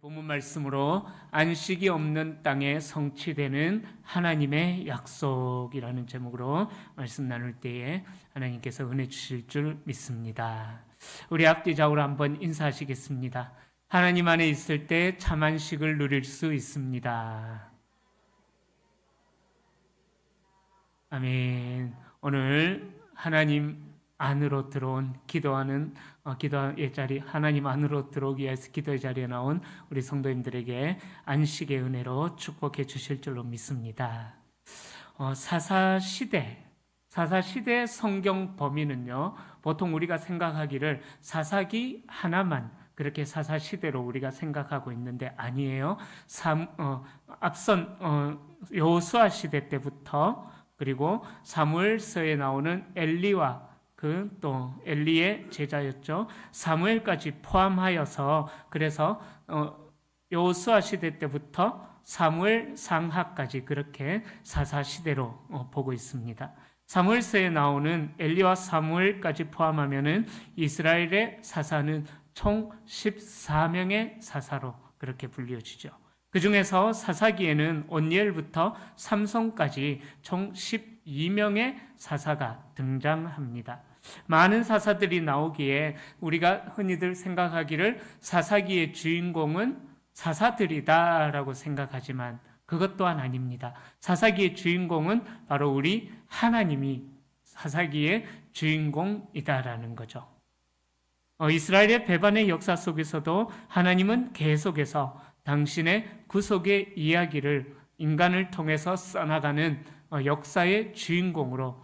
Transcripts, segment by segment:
본문 말씀으로 안식이 없는 땅에 성취되는 하나님의 약속이라는 제목으로 말씀 나눌 때에 하나님께서 은혜 주실 줄 믿습니다. 우리 앞뒤좌우로 한번 인사하시겠습니다. 하나님 안에 있을 때 참 안식을 누릴 수 있습니다. 아멘. 오늘 하나님 안으로 들어온 기도의 자리, 하나님 안으로 들어오기 위해서 기도의 자리에 나온 우리 성도님들에게 안식의 은혜로 축복해 주실 줄로 믿습니다. 사사시대 성경 범위는요, 보통 우리가 생각하기를 사사기 하나만 그렇게 사사시대로 우리가 생각하고 있는데 아니에요. 앞선 여호수아 시대 때부터, 그리고 사무엘서에 나오는 엘리와 또 엘리의 제자였죠, 사무엘까지 포함하여서, 그래서 여호수아 시대 때부터 사무엘 상하까지 그렇게 사사시대로 보고 있습니다. 사무엘서에 나오는 엘리와 사무엘까지 포함하면은 이스라엘의 사사는 총 14명의 사사로 그렇게 불려지죠. 그 중에서 사사기에는 온니엘부터 삼손까지 총 12명의 사사가 등장합니다. 많은 사사들이 나오기에 우리가 흔히들 생각하기를 사사기의 주인공은 사사들이다라고 생각하지만 그것 또한 아닙니다. 사사기의 주인공은 바로 우리 하나님이 사사기의 주인공이다라는 거죠. 이스라엘의 배반의 역사 속에서도 하나님은 계속해서 당신의 구속의 이야기를 인간을 통해서 써나가는 역사의 주인공으로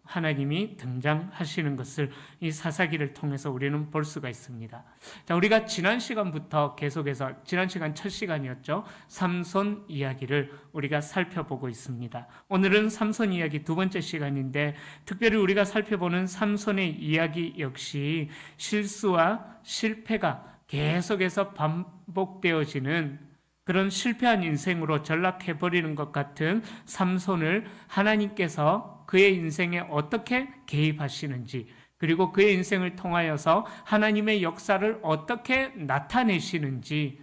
하나님이 등장하시는 것을 이 사사기를 통해서 우리는 볼 수가 있습니다. 자, 우리가 지난 시간부터 계속해서, 지난 시간 첫 시간이었죠, 삼손 이야기를 우리가 살펴보고 있습니다. 오늘은 삼손 이야기 두 번째 시간인데, 특별히 우리가 살펴보는 삼손의 이야기 역시 실수와 실패가 계속해서 반복되어지는 그런 실패한 인생으로 전락해버리는 것 같은 삼손을 하나님께서 그의 인생에 어떻게 개입하시는지, 그리고 그의 인생을 통하여서 하나님의 역사를 어떻게 나타내시는지,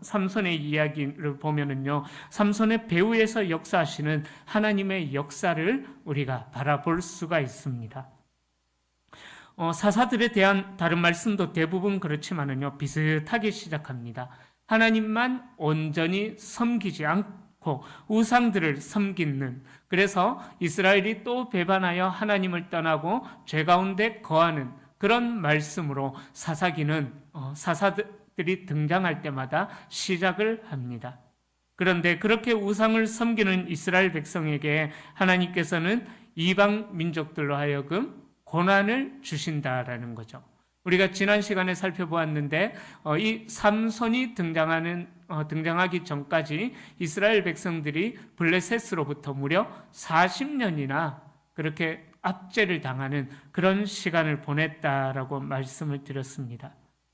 삼손의 이야기를 보면은요, 삼손의 배후에서 역사하시는 하나님의 역사를 우리가 바라볼 수가 있습니다. 사사들에 대한 다른 말씀도 대부분 그렇지만은요, 비슷하게 시작합니다. 하나님만 온전히 섬기지 않고 우상들을 섬기는, 그래서 이스라엘이 또 배반하여 하나님을 떠나고 죄 가운데 거하는 그런 말씀으로 사사기는 사사들이 등장할 때마다 시작을 합니다. 그런데 그렇게 우상을 섬기는 이스라엘 백성에게 하나님께서는 이방 민족들로 하여금 고난을 주신다라는 거죠. 우리가 지난 시간에 살펴보았는데 이 삼손이 등장하기 전까지 이스라엘 백성들이 블레셋으로부터 무려 40년이나 그렇게 압제를 당하는 그런 시간을 보냈다라고 말씀을 드렸습니다.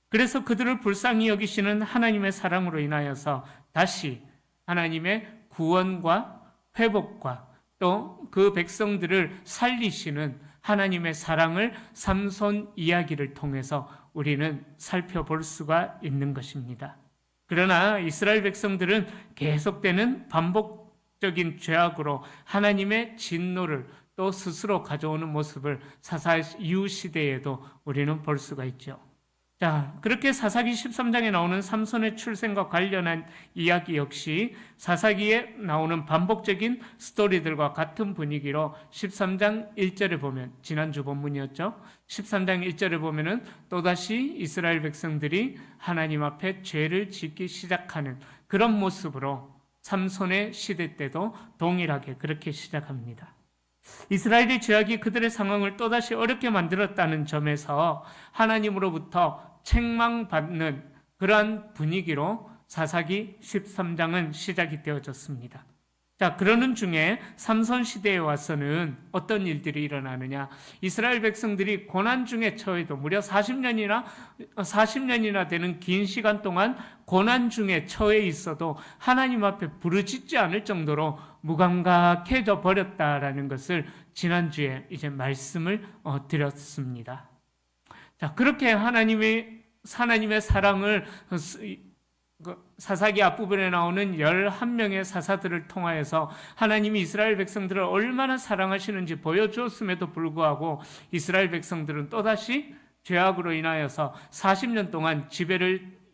그래서 그들을 불쌍히 여기시는 하나님의 사랑으로 인하여서 다시 하나님의 구원과 회복과 또 그 백성들을 살리시는 하나님의 사랑을 삼손 이야기를 통해서 우리는 살펴볼 수가 있는 것입니다. 그러나 이스라엘 백성들은 계속되는 반복적인 죄악으로 하나님의 진노를 또 스스로 가져오는 모습을 사사 이후 시대에도 우리는 볼 수가 있죠. 자, 그렇게 사사기 13장에 나오는 삼손의 출생과 관련한 이야기 역시 사사기에 나오는 반복적인 스토리들과 같은 분위기로 13장 1절에 보면, 지난주 본문이었죠, 13장 1절에 보면은 또다시 이스라엘 백성들이 하나님 앞에 죄를 짓기 시작하는 그런 모습으로 삼손의 시대 때도 동일하게 그렇게 시작합니다. 이스라엘의 죄악이 그들의 상황을 또다시 어렵게 만들었다는 점에서 하나님으로부터 책망받는 그러한 분위기로 사사기 13장은 시작이 되어졌습니다. 자, 그러는 중에 삼손 시대에 와서는 어떤 일들이 일어나느냐, 이스라엘 백성들이 고난 중에 처해도 무려 40년이나 되는 긴 시간 동안 고난 중에 처해 있어도 하나님 앞에 부르짖지 않을 정도로 무감각해져 버렸다라는 것을 지난주에 이제 말씀을 드렸습니다. 자, 그렇게 하나님의 사랑을 사사기 앞부분에 나오는 11명의 사사들을 통하여서 하나님이 이스라엘 백성들을 얼마나 사랑하시는지 보여주었음에도 불구하고 이스라엘 백성들은 또다시 죄악으로 인하여서 40년 동안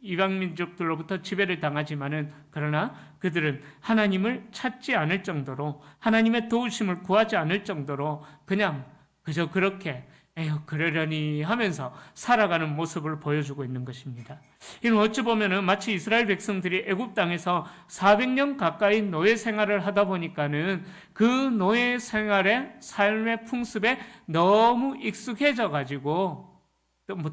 이방민족들로부터 지배를 당하지만은, 그러나 그들은 하나님을 찾지 않을 정도로, 하나님의 도우심을 구하지 않을 정도로 그냥 그저 그렇게 에휴 그러려니 하면서 살아가는 모습을 보여주고 있는 것입니다. 이는 어찌 보면은 마치 이스라엘 백성들이 애굽 땅에서 400년 가까이 노예 생활을 하다 보니까는 그 노예 생활의 삶의 풍습에 너무 익숙해져 가지고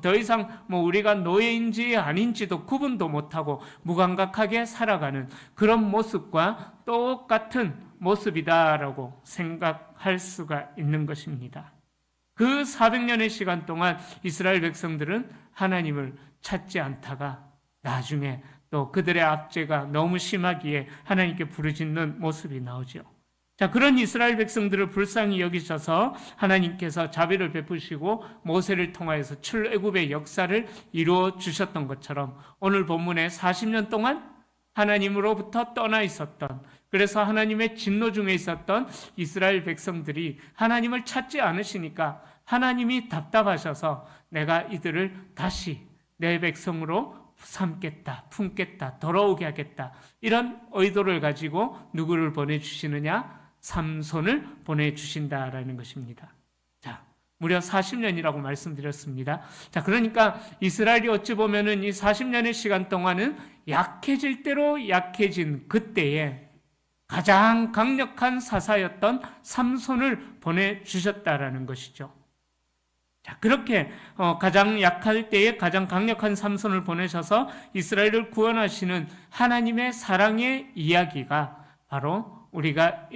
더 이상 우리가 노예인지 아닌지도 구분도 못하고 무감각하게 살아가는 그런 모습과 똑같은 모습이다라고 생각할 수가 있는 것입니다. 그 400년의 시간 동안 이스라엘 백성들은 하나님을 찾지 않다가 나중에 또 그들의 압제가 너무 심하기에 하나님께 부르짖는 모습이 나오죠. 자, 그런 이스라엘 백성들을 불쌍히 여기셔서 하나님께서 자비를 베푸시고 모세를 통하여서 출애굽의 역사를 이루어 주셨던 것처럼 오늘 본문에 40년 동안 하나님으로부터 떠나 있었던, 그래서 하나님의 진노 중에 있었던 이스라엘 백성들이 하나님을 찾지 않으시니까 하나님이 답답하셔서 내가 이들을 다시 내 백성으로 삼겠다, 품겠다, 돌아오게 하겠다, 이런 의도를 가지고 누구를 보내주시느냐? 삼손을 보내주신다라는 것입니다. 자, 무려 40년이라고 말씀드렸습니다. 자, 그러니까 이스라엘이 어찌 보면은 이 40년의 시간 동안은 약해질 대로 약해진 그때에 가장 강력한 사사였던 삼손을 보내주셨다라는 것이죠. 자, 그렇게 가장 약할 때에 가장 강력한 삼손을 보내셔서 이스라엘을 구원하시는 하나님의 사랑의 이야기가 바로 우리가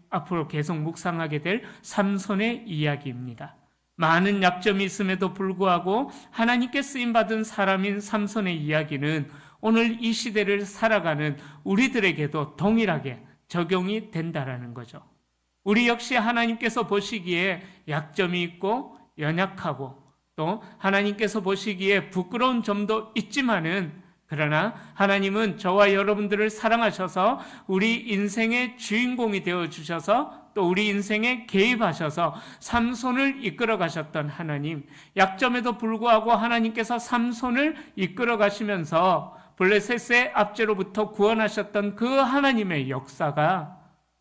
앞으로 계속 묵상하게 될 삼손의 이야기입니다. 많은 약점이 있음에도 불구하고 하나님께 쓰임받은 사람인 삼손의 이야기는 오늘 이 시대를 살아가는 우리들에게도 동일하게 적용이 된다라는 거죠. 우리 역시 하나님께서 보시기에 약점이 있고 연약하고 또 하나님께서 보시기에 부끄러운 점도 있지만은, 그러나 하나님은 저와 여러분들을 사랑하셔서 우리 인생의 주인공이 되어주셔서 또 우리 인생에 개입하셔서 삼손을 이끌어 가셨던 하나님, 약점에도 불구하고 하나님께서 삼손을 이끌어 가시면서 블레셋의 압제로부터 구원하셨던 그 하나님의 역사가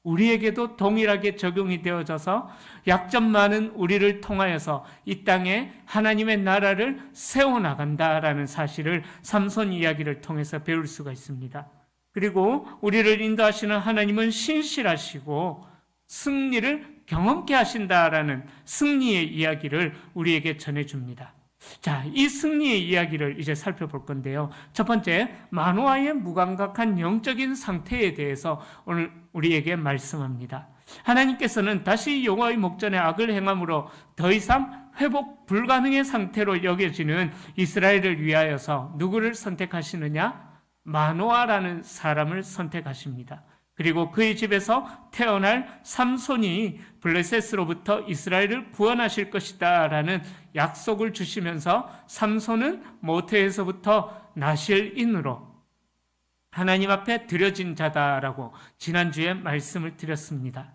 우리에게도 동일하게 적용이 되어져서 약점 많은 우리를 통하여서 이 땅에 하나님의 나라를 세워나간다라는 사실을 삼손 이야기를 통해서 배울 수가 있습니다. 그리고 우리를 인도하시는 하나님은 신실하시고 승리를 경험케 하신다라는 승리의 이야기를 우리에게 전해줍니다. 자, 이 승리의 이야기를 이제 살펴볼 건데요. 첫 번째, 마노아의 무감각한 영적인 상태에 대해서 오늘 우리에게 말씀합니다. 하나님께서는 다시 여호와의 목전에 악을 행함으로 더 이상 회복 불가능의 상태로 여겨지는 이스라엘을 위하여서 누구를 선택하시느냐? 마노아라는 사람을 선택하십니다. 그리고 그의 집에서 태어날 삼손이 블레셋으로부터 이스라엘을 구원하실 것이다 라는 약속을 주시면서 삼손은 모태에서부터 나실인으로 하나님 앞에 드려진 자다라고 지난주에 말씀을 드렸습니다.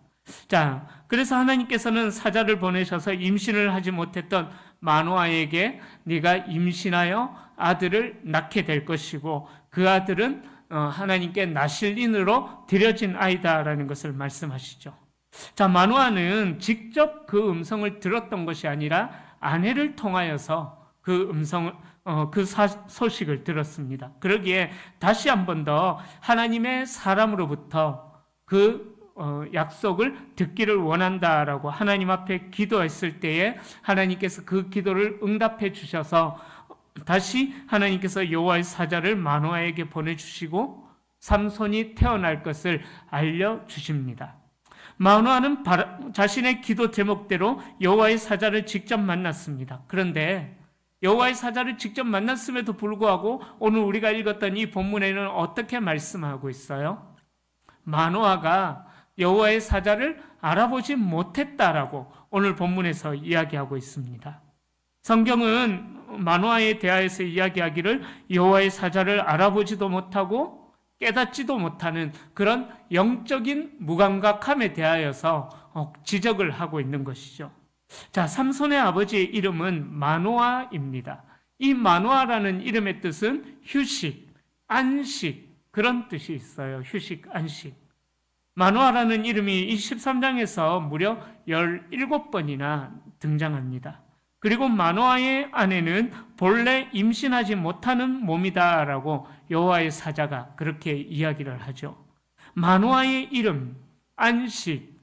자, 그래서 하나님께서는 사자를 보내셔서 임신을 하지 못했던 마노아에게 네가 임신하여 아들을 낳게 될 것이고 그 아들은 하나님께 나실인으로 드려진 아이다라는 것을 말씀하시죠. 자, 마노아는 직접 그 음성을 들었던 것이 아니라 아내를 통하여서 그 소식을 들었습니다. 그러기에 다시 한 번 더 하나님의 사람으로부터 그 약속을 듣기를 원한다라고 하나님 앞에 기도했을 때에 하나님께서 그 기도를 응답해 주셔서 다시 하나님께서 여호와의 사자를 마노아에게 보내주시고 삼손이 태어날 것을 알려주십니다. 마노아는 자신의 기도 제목대로 여호와의 사자를 직접 만났습니다. 그런데 여호와의 사자를 직접 만났음에도 불구하고 오늘 우리가 읽었던 이 본문에는 어떻게 말씀하고 있어요? 마노아가 여호와의 사자를 알아보지 못했다라고 오늘 본문에서 이야기하고 있습니다. 성경은 마노아에 대하여서 이야기하기를 여호와의 사자를 알아보지도 못하고 깨닫지도 못하는 그런 영적인 무감각함에 대하여서 지적을 하고 있는 것이죠. 자, 삼손의 아버지의 이름은 마노아입니다. 이 마노아라는 이름의 뜻은 휴식, 안식, 그런 뜻이 있어요. 휴식, 안식. 마노아라는 이름이 이 13장에서 무려 17번이나 등장합니다. 그리고 마노아의 아내는 본래 임신하지 못하는 몸이다라고 여호와의 사자가 그렇게 이야기를 하죠. 마노아의 이름, 안식,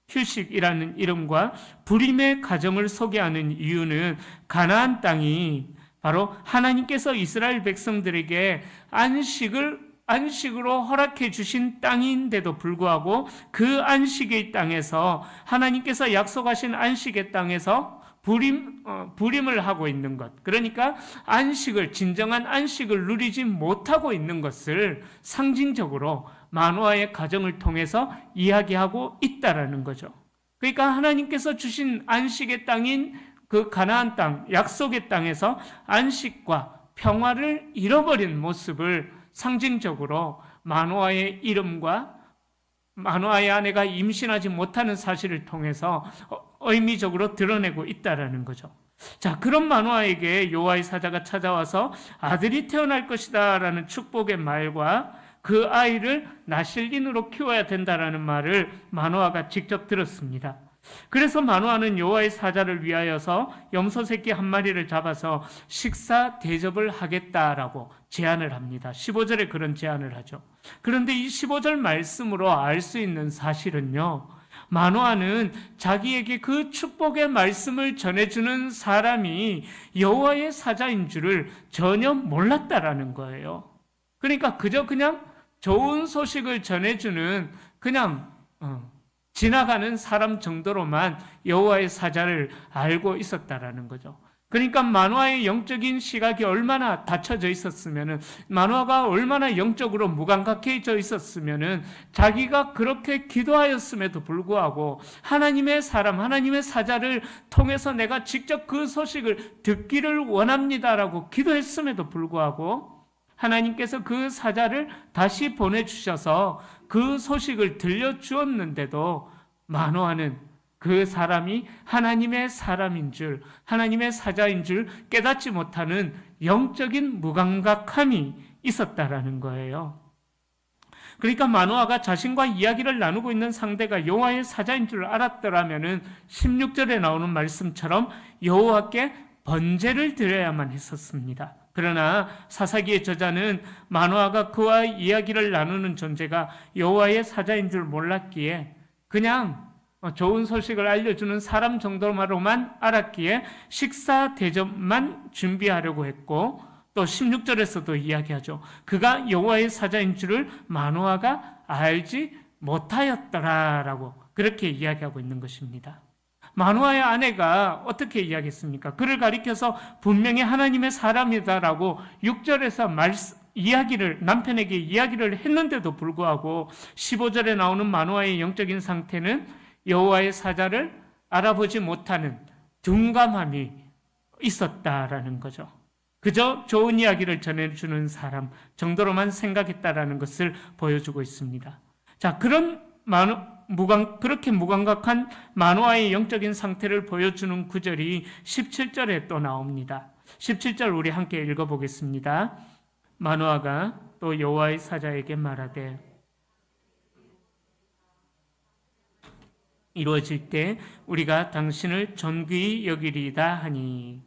휴식이라는 이름과 불임의 가정을 소개하는 이유는 가나안 땅이 바로 하나님께서 이스라엘 백성들에게 안식으로 허락해 주신 땅인데도 불구하고 그 안식의 땅에서 하나님께서 약속하신 안식의 땅에서 불임을 하고 있는 것, 그러니까 진정한 안식을 누리지 못하고 있는 것을 상징적으로 마노아의 가정을 통해서 이야기하고 있다라는 거죠. 그러니까 하나님께서 주신 안식의 땅인 그 가나안 땅, 약속의 땅에서 안식과 평화를 잃어버린 모습을 상징적으로 마노아의 이름과 마노아의 아내가 임신하지 못하는 사실을 통해서 의미적으로 드러내고 있다라는 거죠. 자, 그런 마노아에게 여호와의 사자가 찾아와서 아들이 태어날 것이다라는 축복의 말과 그 아이를 나실린으로 키워야 된다라는 말을 마노아가 직접 들었습니다. 그래서 마노아는 여호와의 사자를 위하여서 염소 새끼 한 마리를 잡아서 식사 대접을 하겠다라고 제안을 합니다. 15절에 그런 제안을 하죠. 그런데 이 15절 말씀으로 알 수 있는 사실은요, 마노아는 자기에게 그 축복의 말씀을 전해주는 사람이 여호와의 사자인 줄을 전혀 몰랐다라는 거예요. 그러니까 그냥 좋은 소식을 전해주는 그냥 지나가는 사람 정도로만 여호와의 사자를 알고 있었다라는 거죠. 그러니까 마노아의 영적인 시각이 얼마나 닫혀져 있었으면은, 마노아가 얼마나 영적으로 무감각해져 있었으면은, 자기가 그렇게 기도하였음에도 불구하고 하나님의 사자를 통해서 내가 직접 그 소식을 듣기를 원합니다라고 기도했음에도 불구하고 하나님께서 그 사자를 다시 보내주셔서 그 소식을 들려주었는데도 마노아는 그 사람이 하나님의 사람인 줄, 하나님의 사자인 줄 깨닫지 못하는 영적인 무감각함이 있었다라는 거예요. 그러니까 마노아가 자신과 이야기를 나누고 있는 상대가 여호와의 사자인 줄 알았더라면은 16절에 나오는 말씀처럼 여호와께 번제를 드려야만 했었습니다. 그러나 사사기의 저자는 마노아가 그와 이야기를 나누는 존재가 여호와의 사자인 줄 몰랐기에 그냥 좋은 소식을 알려주는 사람 정도로만 알았기에 식사 대접만 준비하려고 했고, 또 16절에서도 이야기하죠. 그가 여호와의 사자인 줄을 마노아가 알지 못하였더라라고 그렇게 이야기하고 있는 것입니다. 마노아의 아내가 어떻게 이야기했습니까? 그를 가리켜서 분명히 하나님의 사람이다라고 6절에서 남편에게 이야기를 했는데도 불구하고 15절에 나오는 마노아의 영적인 상태는 여호와의 사자를 알아보지 못하는 둔감함이 있었다라는 거죠. 그저 좋은 이야기를 전해주는 사람 정도로만 생각했다라는 것을 보여주고 있습니다. 자, 그렇게 무감각한 마노아의 영적인 상태를 보여주는 구절이 17절에 또 나옵니다. 17절 우리 함께 읽어보겠습니다. 마노아가 또 여호와의 사자에게 말하되 이루어질 때 우리가 당신을 존귀히 여기리이다 하니,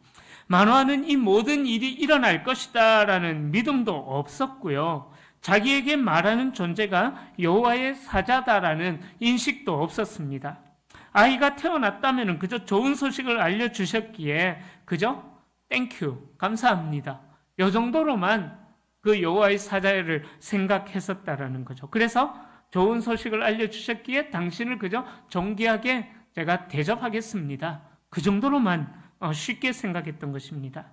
마노아는 이 모든 일이 일어날 것이다 라는 믿음도 없었고요, 자기에게 말하는 존재가 여호와의 사자다라는 인식도 없었습니다. 아이가 태어났다면 그저 좋은 소식을 알려주셨기에 그저 땡큐, 감사합니다, 이 정도로만 그 여호와의 사자를 생각했었다라는 거죠. 그래서 좋은 소식을 알려주셨기에 당신을 그저 존귀하게 제가 대접하겠습니다, 그 정도로만 쉽게 생각했던 것입니다.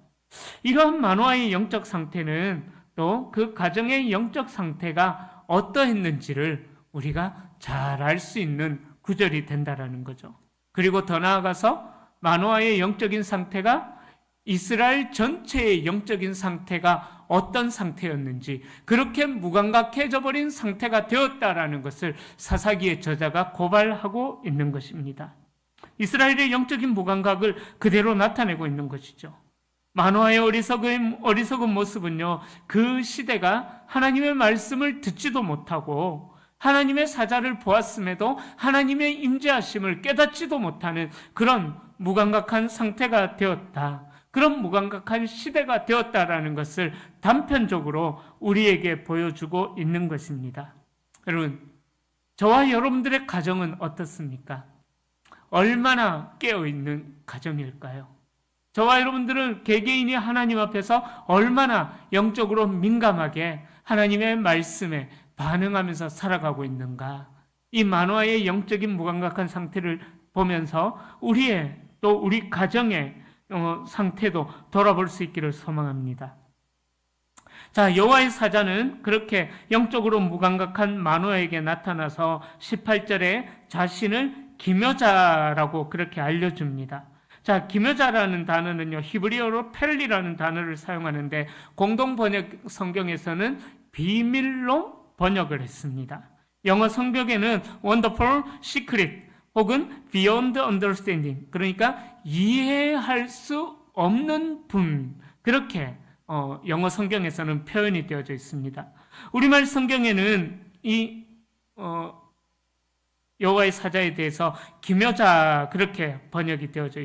이러한 마노아의 영적 상태는 또 그 가정의 영적 상태가 어떠했는지를 우리가 잘 알 수 있는 구절이 된다라는 거죠. 그리고 더 나아가서 마노아의 영적인 상태가 이스라엘 전체의 영적인 상태가 어떤 상태였는지, 그렇게 무감각해져 버린 상태가 되었다라는 것을 사사기의 저자가 고발하고 있는 것입니다. 이스라엘의 영적인 무감각을 그대로 나타내고 있는 것이죠. 마노아의 어리석은 모습은요, 그 시대가 하나님의 말씀을 듣지도 못하고 하나님의 사자를 보았음에도 하나님의 임재하심을 깨닫지도 못하는 그런 무감각한 상태가 되었다. 그런 무감각한 시대가 되었다라는 것을 단편적으로 우리에게 보여주고 있는 것입니다. 여러분, 저와 여러분들의 가정은 어떻습니까? 얼마나 깨어있는 가정일까요? 저와 여러분들은 개개인이 하나님 앞에서 얼마나 영적으로 민감하게 하나님의 말씀에 반응하면서 살아가고 있는가? 이 마노아의 영적인 무감각한 상태를 보면서 우리 가정의 상태도 돌아볼 수 있기를 소망합니다. 자, 여호와의 사자는 그렇게 영적으로 무감각한 마노아에게 나타나서 18절에 자신을 기묘자라고 그렇게 알려줍니다. 자, 기묘자라는 단어는요, 히브리어로 펠리라는 단어를 사용하는데 공동 번역 성경에서는 비밀로 번역을 했습니다. 영어 성경에는 wonderful secret 혹은 beyond understanding, 그러니까 이해할 수 없는 분, 그렇게 영어 성경에서는 표현이 되어져 있습니다. 우리말 성경에는 이 여호와의 사자에 대해서 기묘자 그렇게 번역이 되어져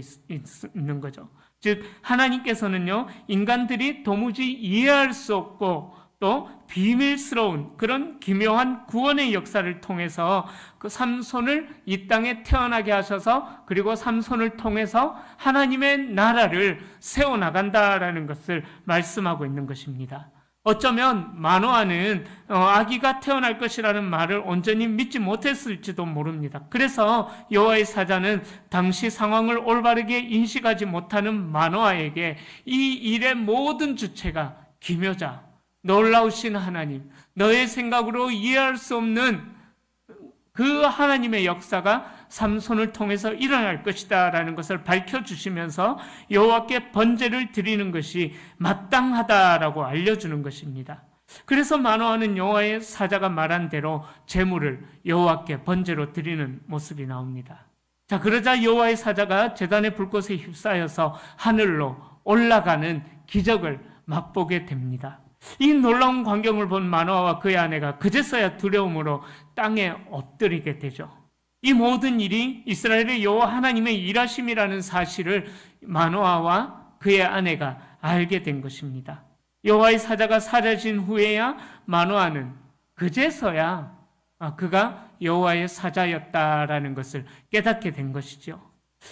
있는 거죠. 즉 하나님께서는요, 인간들이 도무지 이해할 수 없고 또 비밀스러운 그런 기묘한 구원의 역사를 통해서 그 삼손을 이 땅에 태어나게 하셔서, 그리고 삼손을 통해서 하나님의 나라를 세워나간다라는 것을 말씀하고 있는 것입니다. 어쩌면 마노아는 아기가 태어날 것이라는 말을 온전히 믿지 못했을지도 모릅니다. 그래서 여호와의 사자는 당시 상황을 올바르게 인식하지 못하는 마노아에게 이 일의 모든 주체가 기묘자, 놀라우신 하나님, 너의 생각으로 이해할 수 없는 그 하나님의 역사가 삼손을 통해서 일어날 것이다 라는 것을 밝혀주시면서 여호와께 번제를 드리는 것이 마땅하다라고 알려주는 것입니다. 그래서 마노아는 여호와의 사자가 말한 대로 제물을 여호와께 번제로 드리는 모습이 나옵니다. 자, 그러자 여호와의 사자가 제단의 불꽃에 휩싸여서 하늘로 올라가는 기적을 맛보게 됩니다. 이 놀라운 광경을 본 마노아와 그의 아내가 그제서야 두려움으로 땅에 엎드리게 되죠. 이 모든 일이 이스라엘의 여호와 하나님의 일하심이라는 사실을 마노아와 그의 아내가 알게 된 것입니다. 여호와의 사자가 사라진 후에야 마노아는 그제서야 그가 여호와의 사자였다라는 것을 깨닫게 된 것이죠.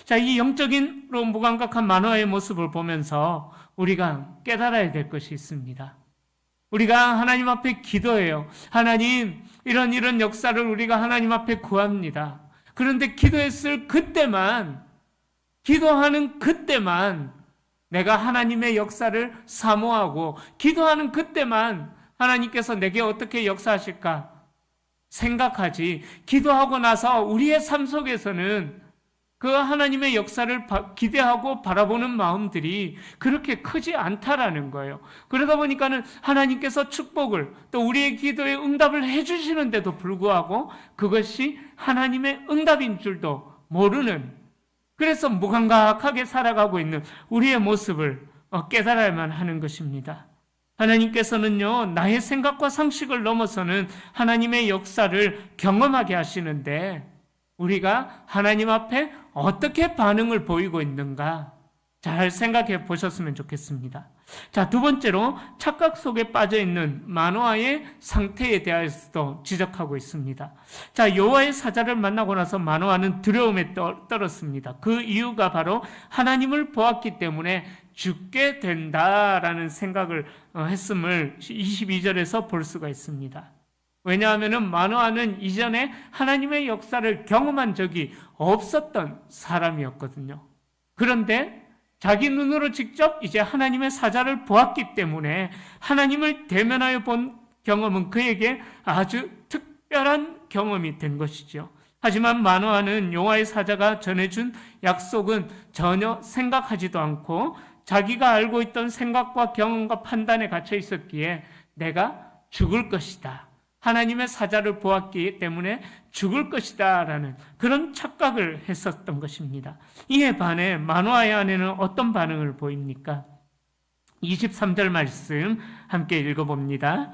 자, 이 영적인로 무감각한 마노아의 모습을 보면서 우리가 깨달아야 될 것이 있습니다. 우리가 하나님 앞에 기도해요. 하나님, 이런 역사를 우리가 하나님 앞에 구합니다. 그런데 기도했을 그때만, 기도하는 그때만 내가 하나님의 역사를 사모하고, 기도하는 그때만 하나님께서 내게 어떻게 역사하실까 생각하지, 기도하고 나서 우리의 삶 속에서는 그 하나님의 역사를 기대하고 바라보는 마음들이 그렇게 크지 않다라는 거예요. 그러다 보니까는 하나님께서 축복을, 또 우리의 기도에 응답을 해주시는데도 불구하고 그것이 하나님의 응답인 줄도 모르는, 그래서 무감각하게 살아가고 있는 우리의 모습을 깨달아야만 하는 것입니다. 하나님께서는요, 나의 생각과 상식을 넘어서는 하나님의 역사를 경험하게 하시는데 우리가 하나님 앞에 어떻게 반응을 보이고 있는가 잘 생각해 보셨으면 좋겠습니다. 자, 두 번째로 착각 속에 빠져 있는 마노아의 상태에 대해서도 지적하고 있습니다. 자, 여호와의 사자를 만나고 나서 마노아는 두려움에 떨었습니다. 그 이유가 바로 하나님을 보았기 때문에 죽게 된다라는 생각을 했음을 22절에서 볼 수가 있습니다. 왜냐하면 마노아는 이전에 하나님의 역사를 경험한 적이 없었던 사람이었거든요. 그런데 자기 눈으로 직접 이제 하나님의 사자를 보았기 때문에 하나님을 대면하여 본 경험은 그에게 아주 특별한 경험이 된 것이죠. 하지만 마노아는 여호와의 사자가 전해준 약속은 전혀 생각하지도 않고 자기가 알고 있던 생각과 경험과 판단에 갇혀 있었기에 내가 죽을 것이다. 하나님의 사자를 보았기 때문에 죽을 것이다 라는 그런 착각을 했었던 것입니다. 이에 반해 마노아의 아내는 어떤 반응을 보입니까? 23절 말씀 함께 읽어봅니다.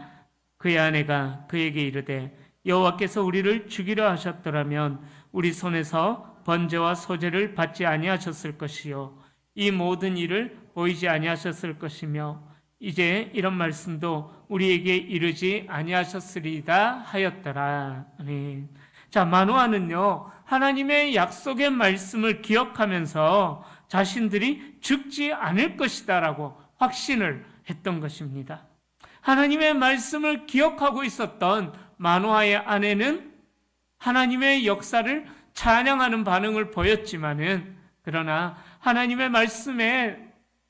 그의 아내가 그에게 이르되 여호와께서 우리를 죽이려 하셨더라면 우리 손에서 번제와 소제를 받지 아니하셨을 것이요 이 모든 일을 보이지 아니하셨을 것이며 이제 이런 말씀도 우리에게 이르지 아니하셨으리다 하였더라. 아멘. 자, 마노아는요 하나님의 약속의 말씀을 기억하면서 자신들이 죽지 않을 것이다 라고 확신을 했던 것입니다. 하나님의 말씀을 기억하고 있었던 마노아의 아내는 하나님의 역사를 찬양하는 반응을 보였지만은 그러나 하나님의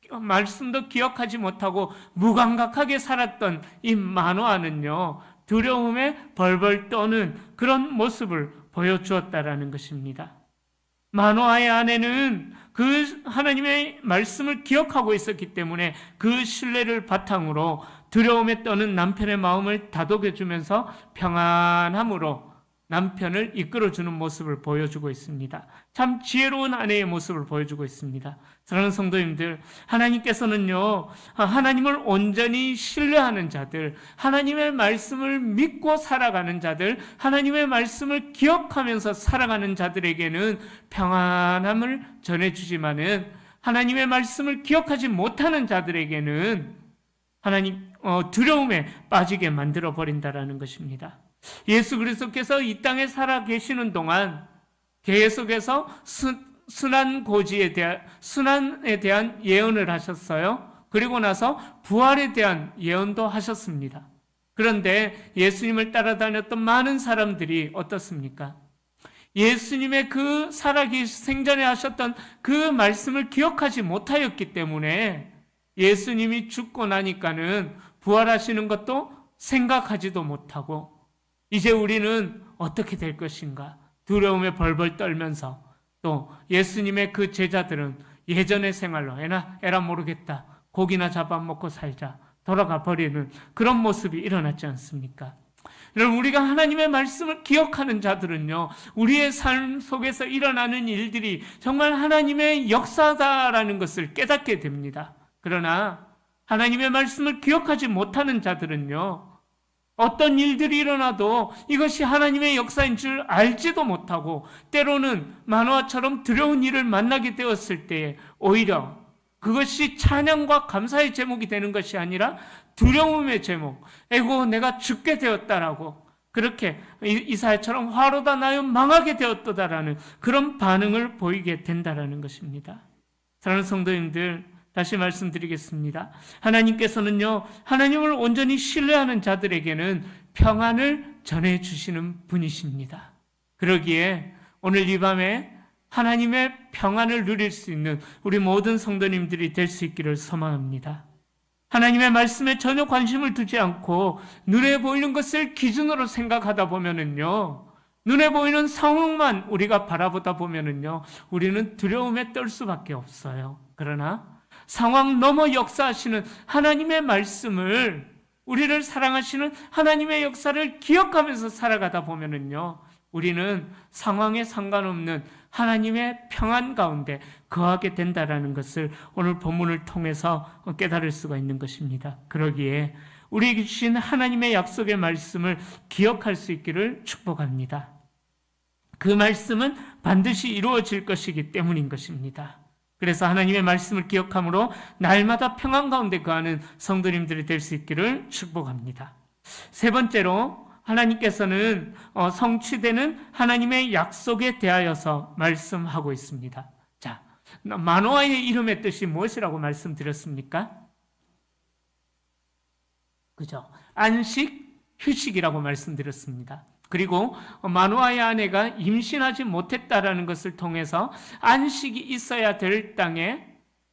말씀도 기억하지 못하고 무감각하게 살았던 이 마노아는요 두려움에 벌벌 떠는 그런 모습을 보여주었다라는 것입니다. 마노아의 아내는 그 하나님의 말씀을 기억하고 있었기 때문에 그 신뢰를 바탕으로 두려움에 떠는 남편의 마음을 다독여주면서 평안함으로 남편을 이끌어주는 모습을 보여주고 있습니다. 참 지혜로운 아내의 모습을 보여주고 있습니다. 사랑하는 성도님들, 하나님께서는요, 하나님을 온전히 신뢰하는 자들, 하나님의 말씀을 믿고 살아가는 자들, 하나님의 말씀을 기억하면서 살아가는 자들에게는 평안함을 전해주지만은 하나님의 말씀을 기억하지 못하는 자들에게는 두려움에 빠지게 만들어 버린다라는 것입니다. 예수 그리스도께서 이 땅에 살아 계시는 동안 계속해서 순환에 대한 예언을 하셨어요. 그리고 나서 부활에 대한 예언도 하셨습니다. 그런데 예수님을 따라다녔던 많은 사람들이 어떻습니까? 예수님의 그 생전에 하셨던 그 말씀을 기억하지 못하였기 때문에 예수님이 죽고 나니까는 부활하시는 것도 생각하지도 못하고 이제 우리는 어떻게 될 것인가 두려움에 벌벌 떨면서 또 예수님의 그 제자들은 예전의 생활로 에라 모르겠다 고기나 잡아먹고 살자 돌아가 버리는 그런 모습이 일어났지 않습니까? 여러분 우리가 하나님의 말씀을 기억하는 자들은요 우리의 삶 속에서 일어나는 일들이 정말 하나님의 역사다라는 것을 깨닫게 됩니다. 그러나 하나님의 말씀을 기억하지 못하는 자들은요 어떤 일들이 일어나도 이것이 하나님의 역사인 줄 알지도 못하고 때로는 마노아처럼 두려운 일을 만나게 되었을 때에 오히려 그것이 찬양과 감사의 제목이 되는 것이 아니라 두려움의 제목, 에고 내가 죽게 되었다라고 그렇게 이사야처럼 화로다 나여 망하게 되었도다라는 그런 반응을 보이게 된다라는 것입니다. 사랑하는 성도님들, 다시 말씀드리겠습니다. 하나님께서는요, 하나님을 온전히 신뢰하는 자들에게는 평안을 전해주시는 분이십니다. 그러기에 오늘 이 밤에 하나님의 평안을 누릴 수 있는 우리 모든 성도님들이 될 수 있기를 소망합니다. 하나님의 말씀에 전혀 관심을 두지 않고 눈에 보이는 것을 기준으로 생각하다 보면은요, 눈에 보이는 상황만 우리가 바라보다 보면은요, 우리는 두려움에 떨 수밖에 없어요. 그러나 상황 넘어 역사하시는 하나님의 말씀을 우리를 사랑하시는 하나님의 역사를 기억하면서 살아가다 보면은요, 우리는 상황에 상관없는 하나님의 평안 가운데 거하게 된다라는 것을 오늘 본문을 통해서 깨달을 수가 있는 것입니다. 그러기에 우리에게 주신 하나님의 약속의 말씀을 기억할 수 있기를 축복합니다. 그 말씀은 반드시 이루어질 것이기 때문인 것입니다. 그래서 하나님의 말씀을 기억함으로 날마다 평안 가운데 거하는 성도님들이 될 수 있기를 축복합니다. 세 번째로 하나님께서는 성취되는 하나님의 약속에 대하여서 말씀하고 있습니다. 자, 마노아의 이름의 뜻이 무엇이라고 말씀드렸습니까? 그죠? 안식, 휴식이라고 말씀드렸습니다. 그리고 마노아의 아내가 임신하지 못했다라는 것을 통해서 안식이 있어야 될 땅에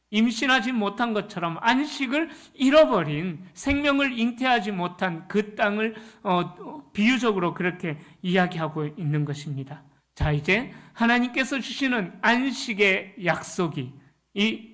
임신하지 못한 것처럼 안식을 잃어버린 생명을 잉태하지 못한 그 땅을 비유적으로 그렇게 이야기하고 있는 것입니다. 자, 이제 하나님께서 주시는 안식의 약속이 이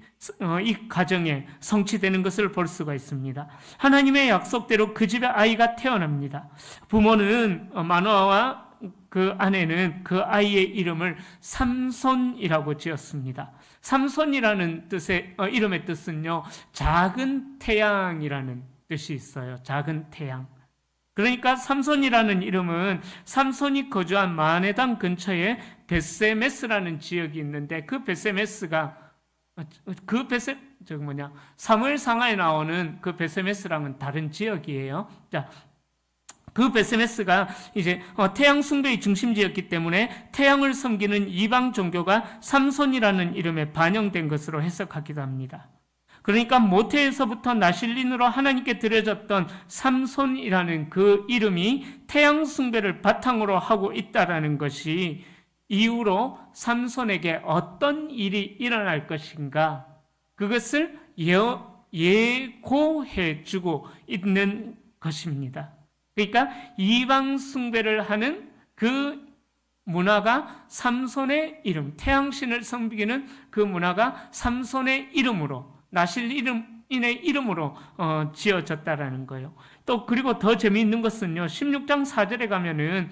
이 가정에 성취되는 것을 볼 수가 있습니다. 하나님의 약속대로 그 집에 아이가 태어납니다. 부모는 마노아와 그 아내는 그 아이의 이름을 삼손이라고 지었습니다. 삼손이라는 뜻의 이름의 뜻은요, 작은 태양이라는 뜻이 있어요. 작은 태양. 그러니까 삼손이라는 이름은 삼손이 거주한 마네당 근처에 벳세메스라는 지역이 있는데, 사무엘상하에 나오는 그 벳세메스랑은 다른 지역이에요. 자, 그 벳세메스가 이제 태양 숭배의 중심지였기 때문에 태양을 섬기는 이방 종교가 삼손이라는 이름에 반영된 것으로 해석하기도 합니다. 그러니까 모태에서부터 나실린으로 하나님께 드려졌던 삼손이라는 그 이름이 태양 숭배를 바탕으로 하고 있다라는 것이 이후로 삼손에게 어떤 일이 일어날 것인가, 그것을 예고해 주고 있는 것입니다. 그러니까 이방 숭배를 하는 그 문화가 삼손의 이름, 태양신을 섬기는 그 문화가 삼손의 이름으로, 나실인의 이름으로 지어졌다라는 거예요. 또 그리고 더 재미있는 것은요, 16장 4절에 가면은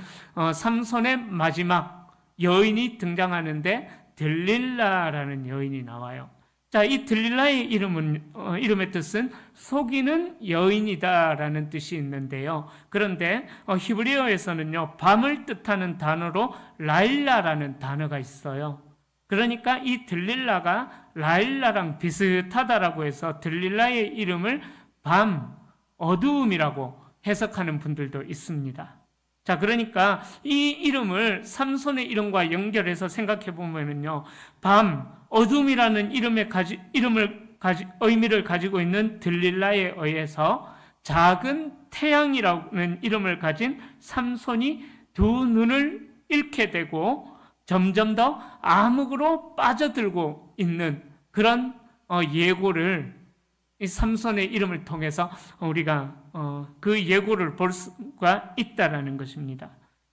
삼손의 마지막 여인이 등장하는데 들릴라라는 여인이 나와요. 자, 이 들릴라의 이름의 뜻은 속이는 여인이다라는 뜻이 있는데요. 그런데 히브리어에서는요, 밤을 뜻하는 단어로 라일라라는 단어가 있어요. 그러니까 이 들릴라가 라일라랑 비슷하다라고 해서 들릴라의 이름을 밤, 어두움이라고 해석하는 분들도 있습니다. 자, 그러니까 이 이름을 삼손의 이름과 연결해서 생각해 보면은요, 밤, 어둠이라는 의미를 가지고 있는 들릴라에 의해서 작은 태양이라는 이름을 가진 삼손이 두 눈을 잃게 되고 점점 더 암흑으로 빠져들고 있는 그런 예고를 이 삼손의 이름을 통해서 우리가 그 예고를 볼 수가 있다라는 것입니다.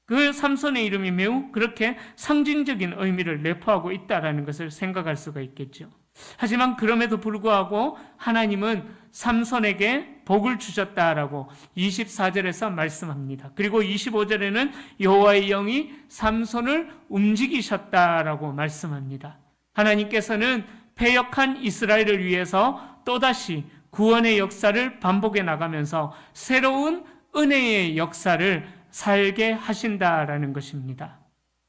그 삼손의 이름이 매우 그렇게 상징적인 의미를 내포하고 있다라는 것을 생각할 수가 있겠죠. 하지만 그럼에도 불구하고 하나님은 삼손에게 복을 주셨다라고 24절에서 말씀합니다. 그리고 25절에는 여호와의 영이 삼손을 움직이셨다라고 말씀합니다. 하나님께서는 패역한 이스라엘을 위해서 또다시 구원의 역사를 반복해 나가면서 새로운 은혜의 역사를 살게 하신다라는 것입니다.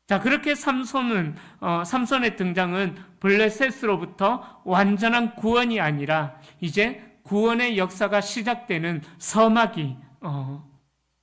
자, 그렇게 삼손의 등장은 블레셋으로부터 완전한 구원이 아니라 이제 구원의 역사가 시작되는 서막이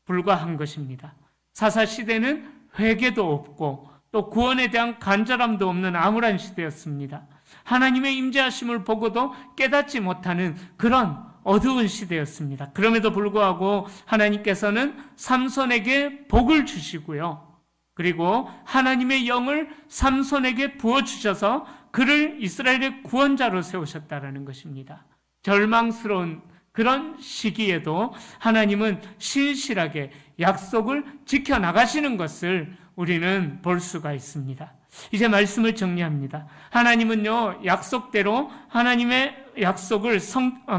불과한 것입니다. 사사시대는 회개도 없고 또 구원에 대한 간절함도 없는 암울한 시대였습니다. 하나님의 임재하심을 보고도 깨닫지 못하는 그런 어두운 시대였습니다. 그럼에도 불구하고 하나님께서는 삼손에게 복을 주시고요. 그리고 하나님의 영을 삼손에게 부어주셔서 그를 이스라엘의 구원자로 세우셨다는 것입니다. 절망스러운 그런 시기에도 하나님은 신실하게 약속을 지켜나가시는 것을 우리는 볼 수가 있습니다. 이제 말씀을 정리합니다. 하나님은요, 약속대로 하나님의 약속을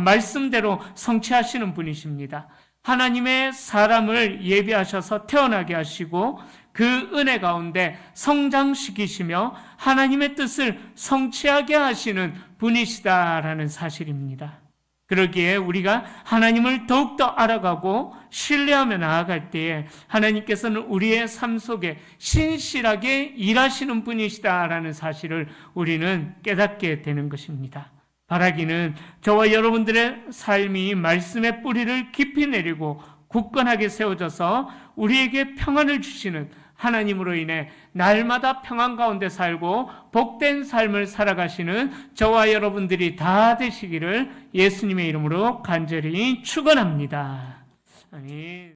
말씀대로 성취하시는 분이십니다. 하나님의 사람을 예비하셔서 태어나게 하시고 그 은혜 가운데 성장시키시며 하나님의 뜻을 성취하게 하시는 분이시다라는 사실입니다. 그러기에 우리가 하나님을 더욱더 알아가고 신뢰하며 나아갈 때에 하나님께서는 우리의 삶 속에 신실하게 일하시는 분이시다라는 사실을 우리는 깨닫게 되는 것입니다. 바라기는 저와 여러분들의 삶이 말씀의 뿌리를 깊이 내리고 굳건하게 세워져서 우리에게 평안을 주시는 하나님으로 인해 날마다 평안 가운데 살고 복된 삶을 살아가시는 저와 여러분들이 다 되시기를 예수님의 이름으로 간절히 축원합니다. 아멘.